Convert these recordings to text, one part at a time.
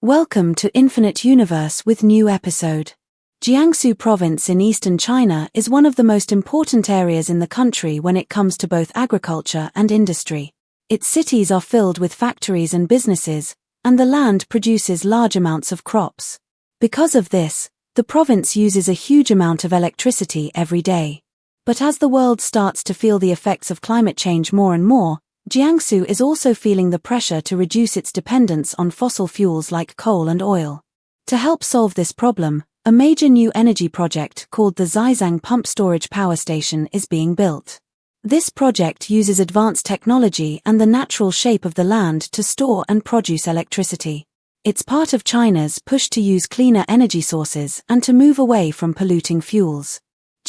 Welcome to Infinite Universe with new episode. Jiangsu province in eastern China is one of the most important areas in the country when it comes to both agriculture and industry. Its cities are filled with factories and businesses, and the land produces large amounts of crops. Because of this, the province uses a huge amount of electricity every day. But as the world starts to feel the effects of climate change more and more, Jiangsu is also feeling the pressure to reduce its dependence on fossil fuels like coal and oil. To help solve this problem, a major new energy project called the Xizang Pump Storage Power Station is being built. This project uses advanced technology and the natural shape of the land to store and produce electricity. It's part of China's push to use cleaner energy sources and to move away from polluting fuels.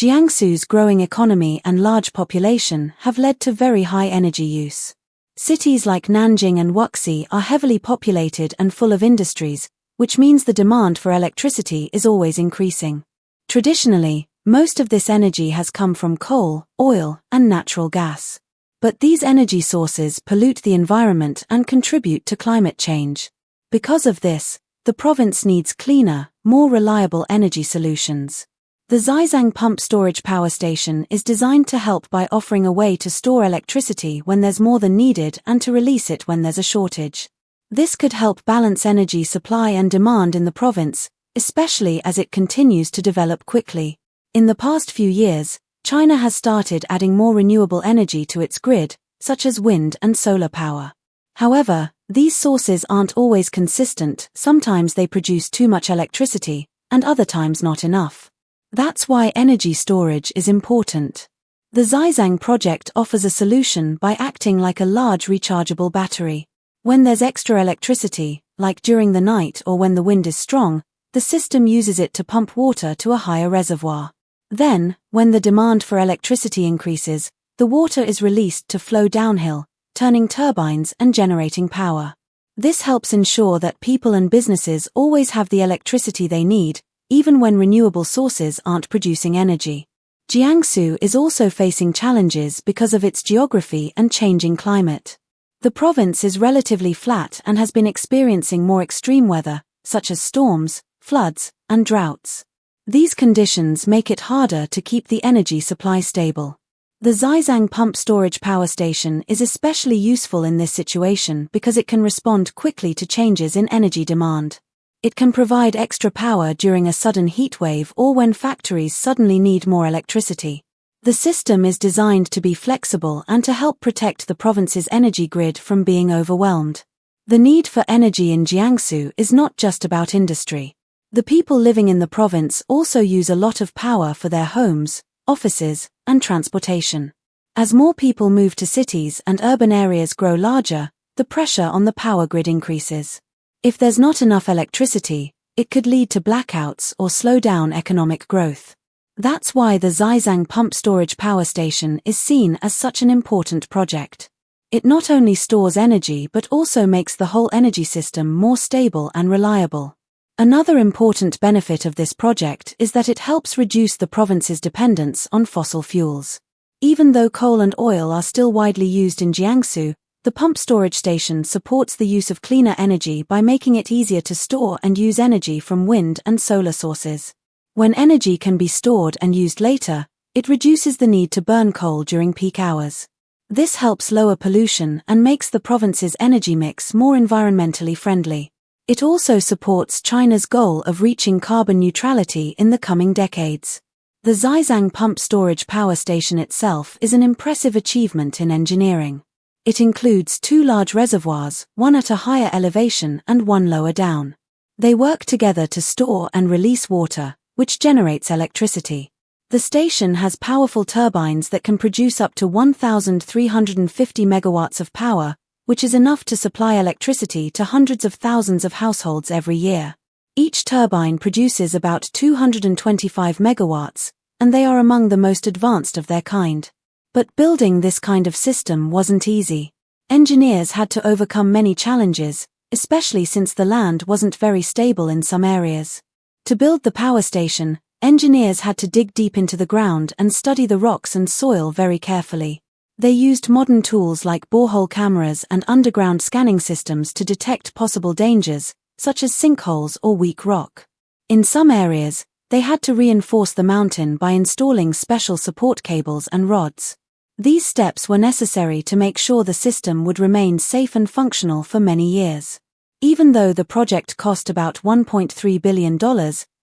Jiangsu's growing economy and large population have led to very high energy use. Cities like Nanjing and Wuxi are heavily populated and full of industries, which means the demand for electricity is always increasing. Traditionally, most of this energy has come from coal, oil, and natural gas. But these energy sources pollute the environment and contribute to climate change. Because of this, the province needs cleaner, more reliable energy solutions. The Xizang Pump Storage Power Station is designed to help by offering a way to store electricity when there's more than needed and to release it when there's a shortage. This could help balance energy supply and demand in the province, especially as it continues to develop quickly. In the past few years, China has started adding more renewable energy to its grid, such as wind and solar power. However, these sources aren't always consistent. Sometimes they produce too much electricity, and other times not enough. That's why energy storage is important. The Xizang project offers a solution by acting like a large rechargeable battery. When there's extra electricity, like during the night or when the wind is strong, the system uses it to pump water to a higher reservoir. Then, when the demand for electricity increases, the water is released to flow downhill, turning turbines and generating power. This helps ensure that people and businesses always have the electricity they need, even when renewable sources aren't producing energy. Jiangsu is also facing challenges because of its geography and changing climate. The province is relatively flat and has been experiencing more extreme weather, such as storms, floods, and droughts. These conditions make it harder to keep the energy supply stable. The Xizang Pump Storage Power Station is especially useful in this situation because it can respond quickly to changes in energy demand. It can provide extra power during a sudden heat wave or when factories suddenly need more electricity. The system is designed to be flexible and to help protect the province's energy grid from being overwhelmed. The need for energy in Jiangsu is not just about industry. The people living in the province also use a lot of power for their homes, offices, and transportation. As more people move to cities and urban areas grow larger, the pressure on the power grid increases. If there's not enough electricity, it could lead to blackouts or slow down economic growth. That's why the Xizang Pump Storage Power Station is seen as such an important project. It not only stores energy but also makes the whole energy system more stable and reliable. Another important benefit of this project is that it helps reduce the province's dependence on fossil fuels. Even though coal and oil are still widely used in Jiangsu, the pump storage station supports the use of cleaner energy by making it easier to store and use energy from wind and solar sources. When energy can be stored and used later, it reduces the need to burn coal during peak hours. This helps lower pollution and makes the province's energy mix more environmentally friendly. It also supports China's goal of reaching carbon neutrality in the coming decades. The Xizang Pump Storage Power Station itself is an impressive achievement in engineering. It includes two large reservoirs, one at a higher elevation and one lower down. They work together to store and release water, which generates electricity. The station has powerful turbines that can produce up to 1,350 megawatts of power, which is enough to supply electricity to hundreds of thousands of households every year. Each turbine produces about 225 megawatts, and they are among the most advanced of their kind. But building this kind of system wasn't easy. Engineers had to overcome many challenges, especially since the land wasn't very stable in some areas. To build the power station, engineers had to dig deep into the ground and study the rocks and soil very carefully. They used modern tools like borehole cameras and underground scanning systems to detect possible dangers, such as sinkholes or weak rock. In some areas, they had to reinforce the mountain by installing special support cables and rods. These steps were necessary to make sure the system would remain safe and functional for many years. Even though the project cost about $1.3 billion,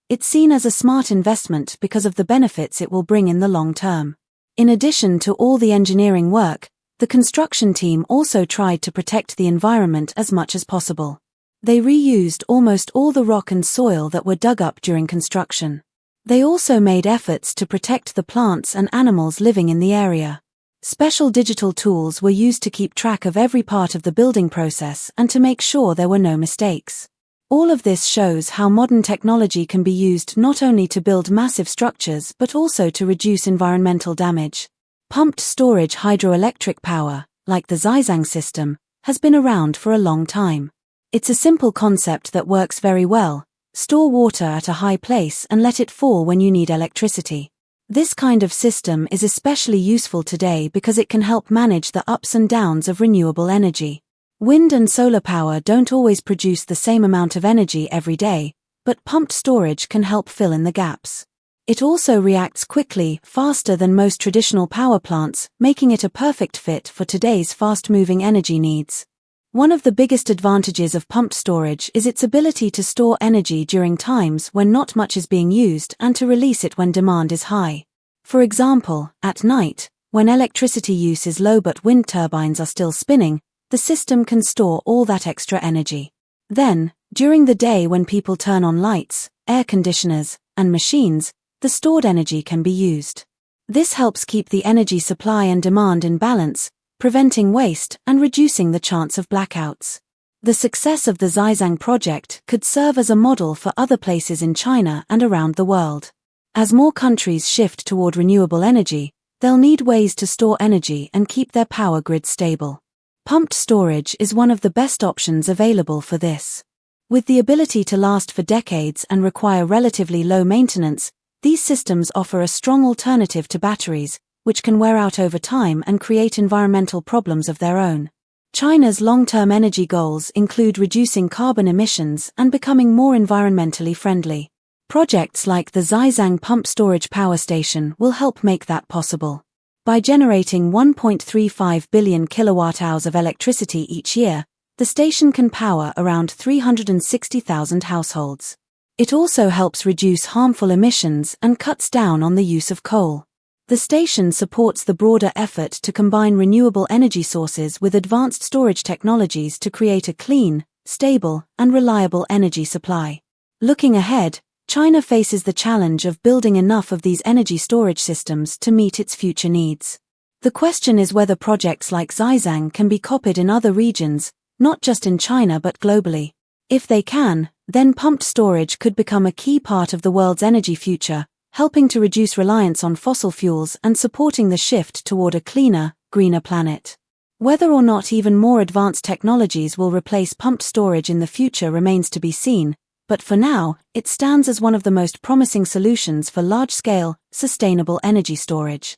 it's seen as a smart investment because of the benefits it will bring in the long term. In addition to all the engineering work, the construction team also tried to protect the environment as much as possible. They reused almost all the rock and soil that were dug up during construction. They also made efforts to protect the plants and animals living in the area. Special digital tools were used to keep track of every part of the building process and to make sure there were no mistakes. All of this shows how modern technology can be used not only to build massive structures but also to reduce environmental damage. Pumped storage hydroelectric power, like the Xizang system, has been around for a long time. It's a simple concept that works very well. Store water at a high place and let it fall when you need electricity. This kind of system is especially useful today because it can help manage the ups and downs of renewable energy. Wind and solar power don't always produce the same amount of energy every day, but pumped storage can help fill in the gaps. It also reacts quickly, faster than most traditional power plants, making it a perfect fit for today's fast-moving energy needs. One of the biggest advantages of pumped storage is its ability to store energy during times when not much is being used and to release it when demand is high. For example, at night, when electricity use is low but wind turbines are still spinning, the system can store all that extra energy. Then, during the day when people turn on lights, air conditioners, and machines, the stored energy can be used. This helps keep the energy supply and demand in balance, preventing waste and reducing the chance of blackouts. The success of the Xizang project could serve as a model for other places in China and around the world. As more countries shift toward renewable energy, they'll need ways to store energy and keep their power grid stable. Pumped storage is one of the best options available for this. With the ability to last for decades and require relatively low maintenance, these systems offer a strong alternative to batteries, which can wear out over time and create environmental problems of their own. China's long-term energy goals include reducing carbon emissions and becoming more environmentally friendly. Projects like the Xizang Pump Storage Power Station will help make that possible. By generating 1.35 billion kilowatt-hours of electricity each year, the station can power around 360,000 households. It also helps reduce harmful emissions and cuts down on the use of coal. The station supports the broader effort to combine renewable energy sources with advanced storage technologies to create a clean, stable, and reliable energy supply. Looking ahead, China faces the challenge of building enough of these energy storage systems to meet its future needs. The question is whether projects like Xizang can be copied in other regions, not just in China but globally. If they can, then pumped storage could become a key part of the world's energy future, helping to reduce reliance on fossil fuels and supporting the shift toward a cleaner, greener planet. Whether or not even more advanced technologies will replace pumped storage in the future remains to be seen, but for now, it stands as one of the most promising solutions for large-scale, sustainable energy storage.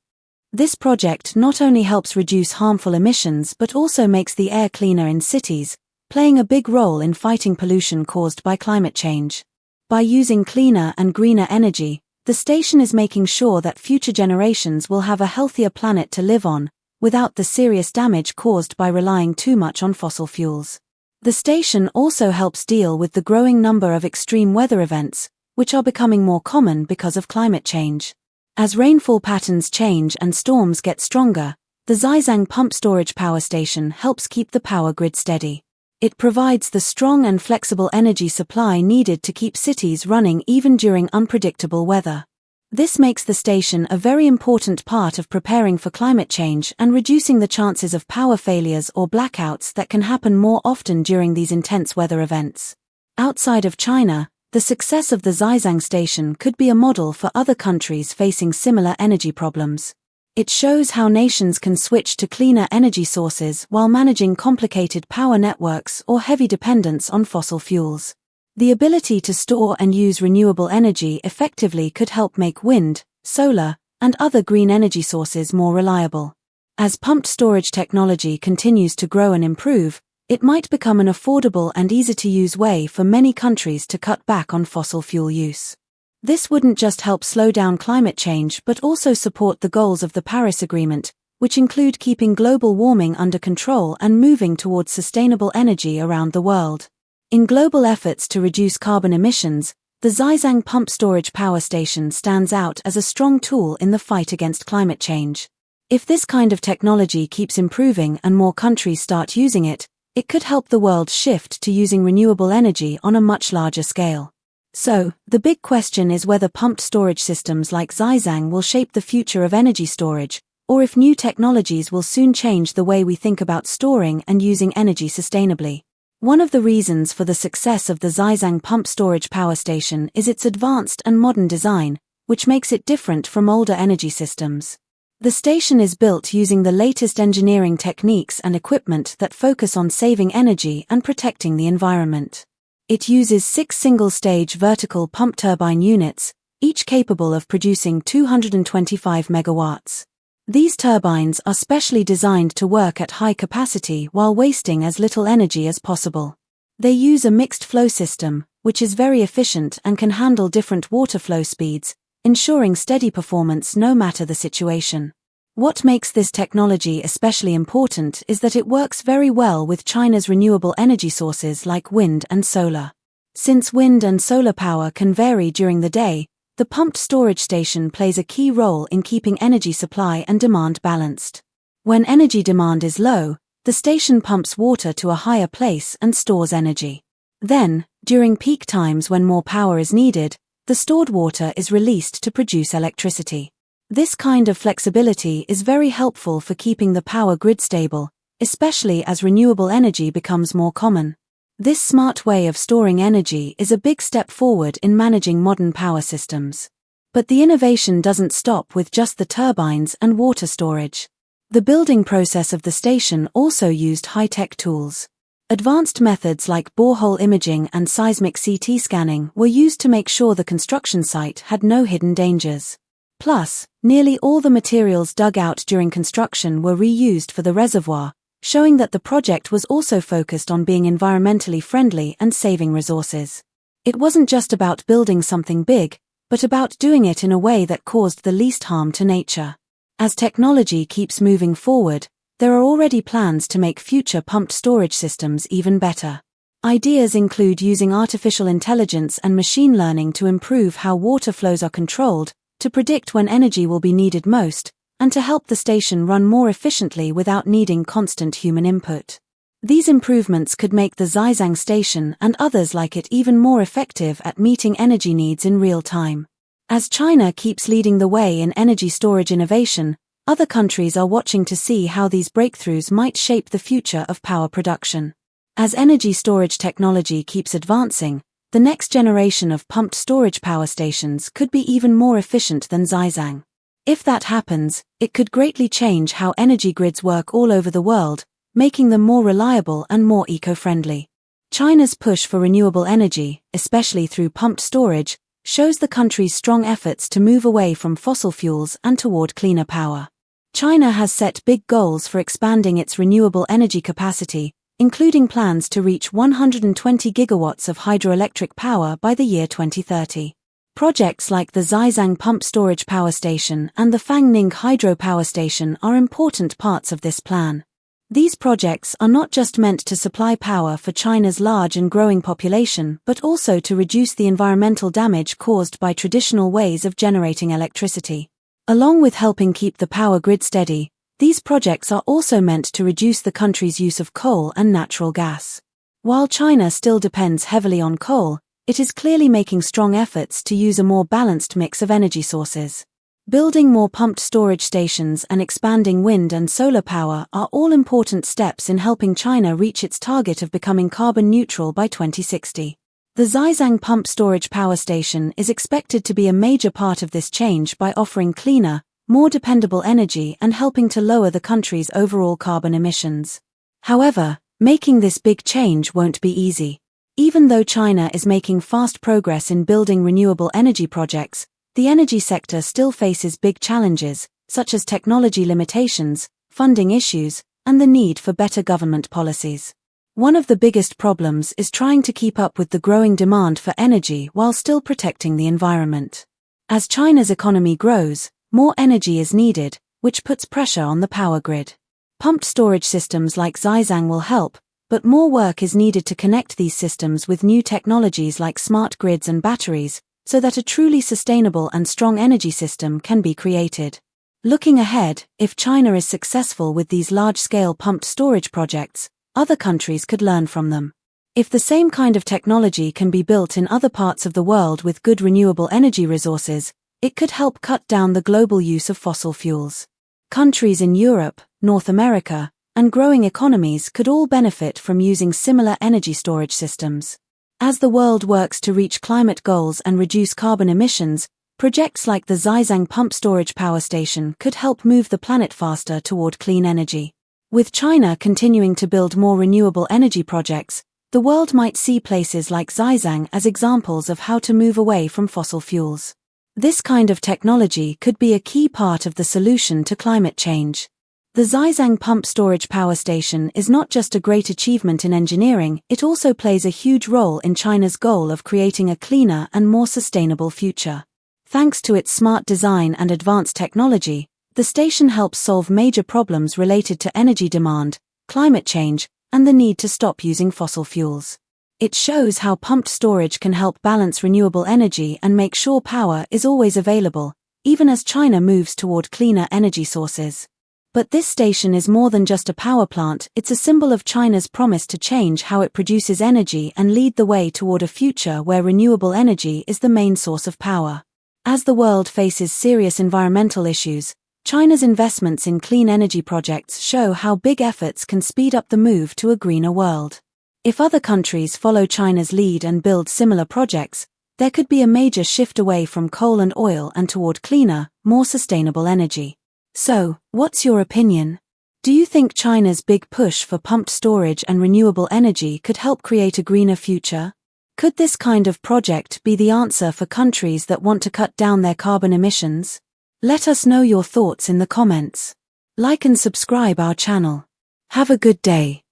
This project not only helps reduce harmful emissions but also makes the air cleaner in cities, playing a big role in fighting pollution caused by climate change. By using cleaner and greener energy, the station is making sure that future generations will have a healthier planet to live on, without the serious damage caused by relying too much on fossil fuels. The station also helps deal with the growing number of extreme weather events, which are becoming more common because of climate change. As rainfall patterns change and storms get stronger, the Xizang Pump Storage Power Station helps keep the power grid steady. It provides the strong and flexible energy supply needed to keep cities running even during unpredictable weather. This makes the station a very important part of preparing for climate change and reducing the chances of power failures or blackouts that can happen more often during these intense weather events. Outside of China, the success of the Xizang station could be a model for other countries facing similar energy problems. It shows how nations can switch to cleaner energy sources while managing complicated power networks or heavy dependence on fossil fuels. The ability to store and use renewable energy effectively could help make wind, solar, and other green energy sources more reliable. As pumped storage technology continues to grow and improve, It might become an affordable and easy-to-use way for many countries to cut back on fossil fuel use. This wouldn't just help slow down climate change but also support the goals of the Paris Agreement, which include keeping global warming under control and moving towards sustainable energy around the world. In global efforts to reduce carbon emissions, the Xizang pump storage power station stands out as a strong tool in the fight against climate change. If this kind of technology keeps improving and more countries start using it, it could help the world shift to using renewable energy on a much larger scale. So, the big question is whether pumped storage systems like Xizang will shape the future of energy storage, or if new technologies will soon change the way we think about storing and using energy sustainably. One of the reasons for the success of the Xizang pump storage power station is its advanced and modern design, which makes it different from older energy systems. The station is built using the latest engineering techniques and equipment that focus on saving energy and protecting the environment. It uses 6 single-stage vertical pump turbine units, each capable of producing 225 megawatts. These turbines are specially designed to work at high capacity while wasting as little energy as possible. They use a mixed flow system, which is very efficient and can handle different water flow speeds, ensuring steady performance no matter the situation. What makes this technology especially important is that it works very well with China's renewable energy sources like wind and solar. Since wind and solar power can vary during the day, the pumped storage station plays a key role in keeping energy supply and demand balanced. When energy demand is low, the station pumps water to a higher place and stores energy. Then, during peak times when more power is needed, the stored water is released to produce electricity. This kind of flexibility is very helpful for keeping the power grid stable, especially as renewable energy becomes more common. This smart way of storing energy is a big step forward in managing modern power systems. But the innovation doesn't stop with just the turbines and water storage. The building process of the station also used high-tech tools. Advanced methods like borehole imaging and seismic CT scanning were used to make sure the construction site had no hidden dangers. Plus, nearly all the materials dug out during construction were reused for the reservoir, showing that the project was also focused on being environmentally friendly and saving resources. It wasn't just about building something big, but about doing it in a way that caused the least harm to nature. As technology keeps moving forward, there are already plans to make future pumped storage systems even better. Ideas include using artificial intelligence and machine learning to improve how water flows are controlled, to predict when energy will be needed most, and to help the station run more efficiently without needing constant human input. These improvements could make the Xizang station and others like it even more effective at meeting energy needs in real time. As China keeps leading the way in energy storage innovation, other countries are watching to see how these breakthroughs might shape the future of power production. As energy storage technology keeps advancing, the next generation of pumped storage power stations could be even more efficient than Xizang. If that happens, it could greatly change how energy grids work all over the world, making them more reliable and more eco-friendly. China's push for renewable energy, especially through pumped storage, shows the country's strong efforts to move away from fossil fuels and toward cleaner power. China has set big goals for expanding its renewable energy capacity, including plans to reach 120 gigawatts of hydroelectric power by the year 2030. Projects like the Xizang Pump Storage Power Station and the Fangning Hydro Power Station are important parts of this plan. These projects are not just meant to supply power for China's large and growing population but also to reduce the environmental damage caused by traditional ways of generating electricity. Along with helping keep the power grid steady, these projects are also meant to reduce the country's use of coal and natural gas. While China still depends heavily on coal, it is clearly making strong efforts to use a more balanced mix of energy sources. Building more pumped storage stations and expanding wind and solar power are all important steps in helping China reach its target of becoming carbon neutral by 2060. The Xizang Pump Storage Power Station is expected to be a major part of this change by offering cleaner, more dependable energy and helping to lower the country's overall carbon emissions. However, making this big change won't be easy. Even though China is making fast progress in building renewable energy projects, the energy sector still faces big challenges, such as technology limitations, funding issues, and the need for better government policies. One of the biggest problems is trying to keep up with the growing demand for energy while still protecting the environment. As China's economy grows, more energy is needed, which puts pressure on the power grid. Pumped storage systems like Xizang will help, but more work is needed to connect these systems with new technologies like smart grids and batteries, so that a truly sustainable and strong energy system can be created. Looking ahead, if China is successful with these large-scale pumped storage projects, other countries could learn from them. If the same kind of technology can be built in other parts of the world with good renewable energy resources, it could help cut down the global use of fossil fuels. Countries in Europe, North America, and growing economies could all benefit from using similar energy storage systems. As the world works to reach climate goals and reduce carbon emissions, projects like the Xizang pump storage power station could help move the planet faster toward clean energy. With China continuing to build more renewable energy projects, the world might see places like Xizang as examples of how to move away from fossil fuels. This kind of technology could be a key part of the solution to climate change. The Xizang pump storage power station is not just a great achievement in engineering, it also plays a huge role in China's goal of creating a cleaner and more sustainable future. Thanks to its smart design and advanced technology, the station helps solve major problems related to energy demand, climate change, and the need to stop using fossil fuels. It shows how pumped storage can help balance renewable energy and make sure power is always available, even as China moves toward cleaner energy sources. But this station is more than just a power plant, it's a symbol of China's promise to change how it produces energy and lead the way toward a future where renewable energy is the main source of power. As the world faces serious environmental issues, China's investments in clean energy projects show how big efforts can speed up the move to a greener world. If other countries follow China's lead and build similar projects, there could be a major shift away from coal and oil and toward cleaner, more sustainable energy. So, what's your opinion? Do you think China's big push for pumped storage and renewable energy could help create a greener future? Could this kind of project be the answer for countries that want to cut down their carbon emissions? Let us know your thoughts in the comments. Like and subscribe our channel. Have a good day.